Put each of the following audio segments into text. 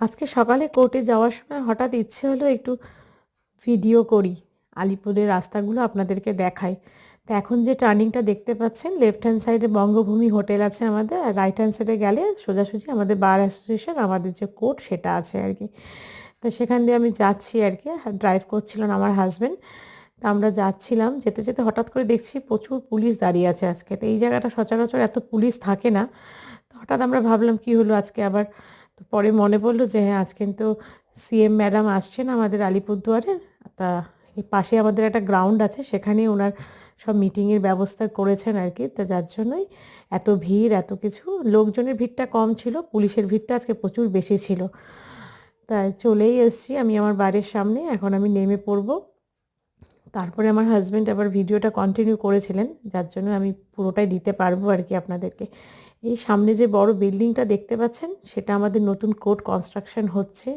আজকে সকালে কোর্টে যাওয়ার সময় হঠাৎ ইচ্ছে হলো একটু ভিডিও করি, আলিপুরের রাস্তাগুলো আপনাদেরকে দেখাই। তো এখন যে টার্নিংটা দেখতে পাচ্ছেন, লেফট হ্যান্ড সাইডে বঙ্গভূমি হোটেল আছে আমাদের, আর রাইট হ্যান্ড সাইডে গেলে সোজাসুজি আমাদের বার অ্যাসোসিয়েশন, আমাদের যে কোর্ট সেটা আছে আর কি। তো সেখান দিয়ে আমি যাচ্ছি আর কি, ড্রাইভ করছিলেন আমার হাজব্যান্ড। তো আমরা যাচ্ছিলাম, যেতে যেতে হঠাৎ করে দেখছি প্রচুর পুলিশ দাঁড়িয়ে আছে আজকে। তো এই জায়গাটা সচরাচর এত পুলিশ থাকে না। তো হঠাৎ আমরা ভাবলাম কি হলো আজকে আবার। তো পরে মনে পড়লো যে হ্যাঁ, আজ কিন্তু সিএম ম্যাডাম আসছেন আমাদের আলিপুরদুয়ারে। তা এই পাশে আমাদের একটা গ্রাউন্ড আছে, সেখানেই ওনার সব মিটিংয়ের ব্যবস্থা করেছেন আর কি। তা যার জন্যই এত ভিড়, এত কিছু। লোকজনের ভিড়টা কম ছিল, পুলিশের ভিড়টা আজকে প্রচুর বেশি ছিল। তাই চলেই এসেছি আমি আমার বাড়ির সামনে, এখন আমি নেমে পড়বো। তারপরে আমার হাজব্যান্ড আবার ভিডিওটা কন্টিনিউ করেছিলেন, যার জন্য আমি পুরোটাই দিতে পারবো আর কি আপনাদেরকে। এই সামনে যে বড় বিল্ডিংটা দেখতে পাচ্ছেন, সেটা আমাদের নতুন কোর্ট কনস্ট্রাকশন হচ্ছে।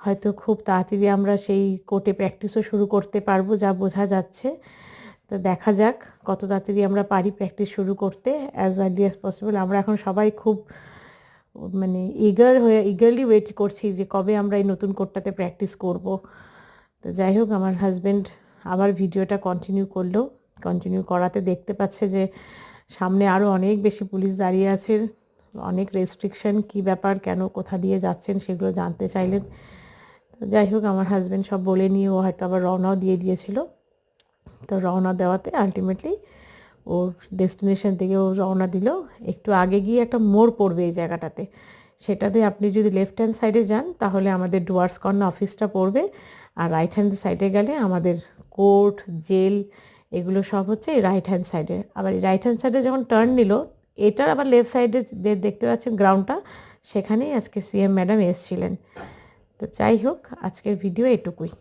হয়তো খুব তাড়াতাড়ি আমরা সেই কোর্টে প্র্যাকটিসও শুরু করতে পারবো, যা বোঝা যাচ্ছে। তো দেখা যাক কত তাড়াতাড়ি আমরা পারি প্র্যাকটিস শুরু করতে, অ্যাজ আর্লি অ্যাজ পসিবল। আমরা এখন সবাই খুব মানে ইগারলি ওয়েট করছি যে কবে আমরা এই নতুন কোর্টটাতে প্র্যাকটিস করব। তো যাই হোক, আমার হাজব্যান্ড আবার ভিডিওটা কন্টিনিউ করলো। কন্টিনিউ করাতে দেখতে পাচ্ছে যে সামনে আরও অনেক বেশি পুলিশ দাঁড়িয়ে আছে, অনেক রেস্ট্রিকশন, কি ব্যাপার, কেন, কোথা দিয়ে যাচ্ছেন সেগুলো জানতে চাইলেন। তো যাই হোক, আমার হাজব্যান্ড সব বলে নিয়ে ও হয়তো আবার রওনাও দিয়ে দিয়েছিল। তো রওনা দেওয়াতে আলটিমেটলি ওর ডেস্টিনেশন থেকে ও রওনা দিল। একটু আগে গিয়ে একটা মোড় পড়বে এই জায়গাটাতে, সেটাতে আপনি যদি লেফট হ্যান্ড সাইডে যান তাহলে আমাদের ডুয়ার্স কর্নার অফিসটা পড়বে, আর রাইট হ্যান্ড সাইডে গেলে আমাদের কোর্ট, জেল, এগুলো সব হচ্ছে এই রাইট হ্যান্ড সাইডে। আবার এই রাইট হ্যান্ড সাইডে যখন টার্ন নিল, এটার আবার লেফট সাইডে দেখতে পাচ্ছেন গ্রাউন্ডটা, সেখানেই আজকে সিএম ম্যাডাম এসেছিলেন। তো যাই হোক, আজকের ভিডিও এটুকুই।